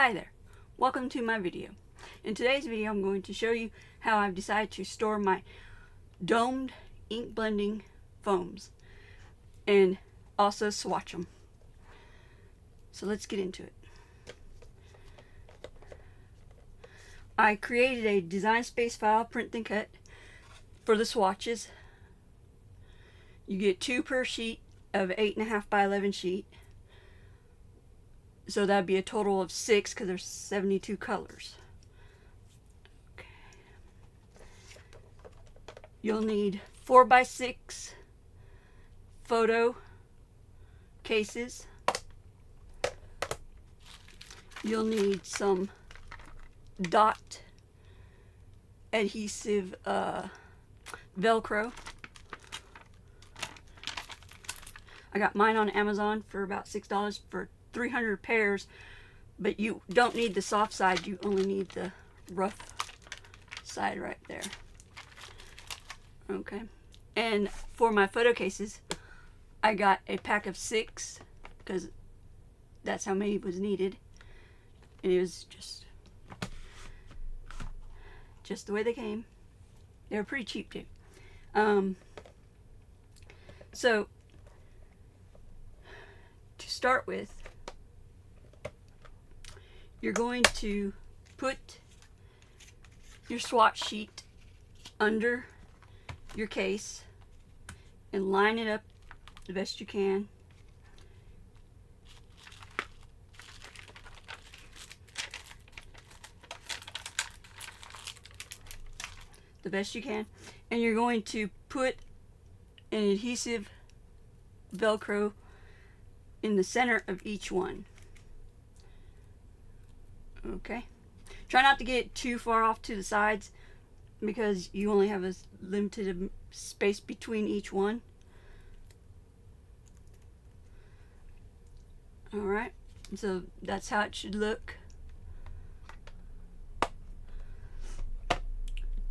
Hi there, welcome to my video. In today's video I'm going to show you how I've decided to store my domed ink blending foams and also swatch them. So let's get into it. I created a design space file, print then cut, for the swatches. You get 2 per sheet of 8.5 by 11 sheet. So that'd be a total of 6 because there's 72 colors. Okay. You'll need 4 by 6 photo cases. You'll need some dot adhesive Velcro. I got mine on Amazon for about $6 for 300 pairs, but you don't need the soft side, you only need the rough side right there. Okay, and for my photo cases I got a pack of 6 because that's how many was needed, and it was just the way they came. They were pretty cheap too. So to start with, you're going to put your swatch sheet under your case and line it up the best you can. And you're going to put an adhesive Velcro in the center of each one. Okay, try not to get too far off to the sides because you only have a limited space between each one. Alright, so that's how it should look.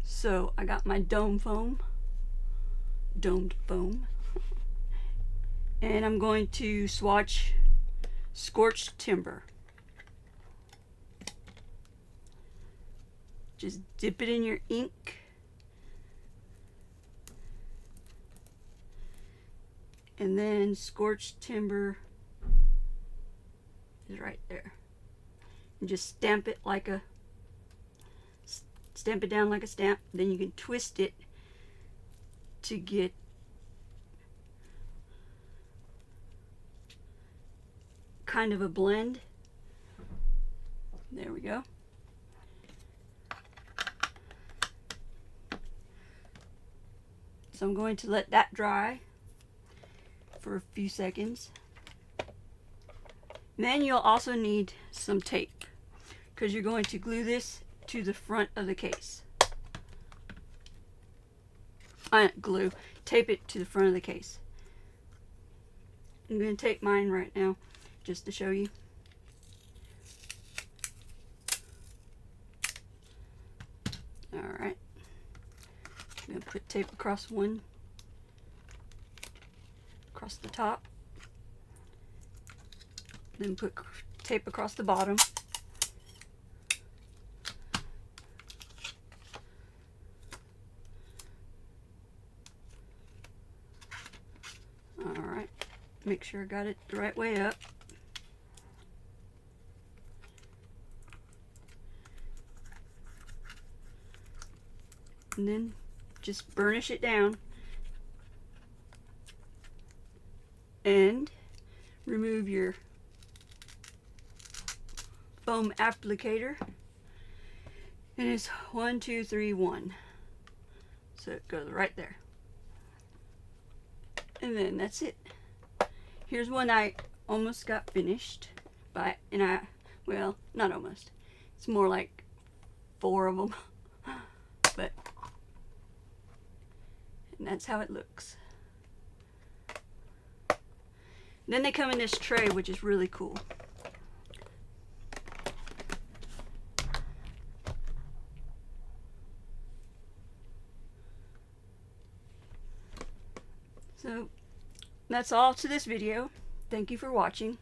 So I got my domed foam, and I'm going to swatch scorched timber. Just dip it in your ink and then scorched timber is right there, and just stamp it down like a stamp. Then you can twist it to get kind of a blend. There we go. So I'm going to let that dry for a few seconds. And then you'll also need some tape because you're going to glue this to the front of the case. Tape it to the front of the case. I'm going to take mine right now just to show you. Alright. I'm going to put tape across the top, then put tape across the bottom, alright, make sure I got it the right way up. And then just burnish it down and remove your foam applicator, and it's 1, 2, 3, 1, so it goes right there, and then that's it. Here's one I almost got finished well, not almost, it's more like 4 of them, but and that's how it looks. Then they come in this tray, which is really cool. So that's all to this video. Thank you for watching.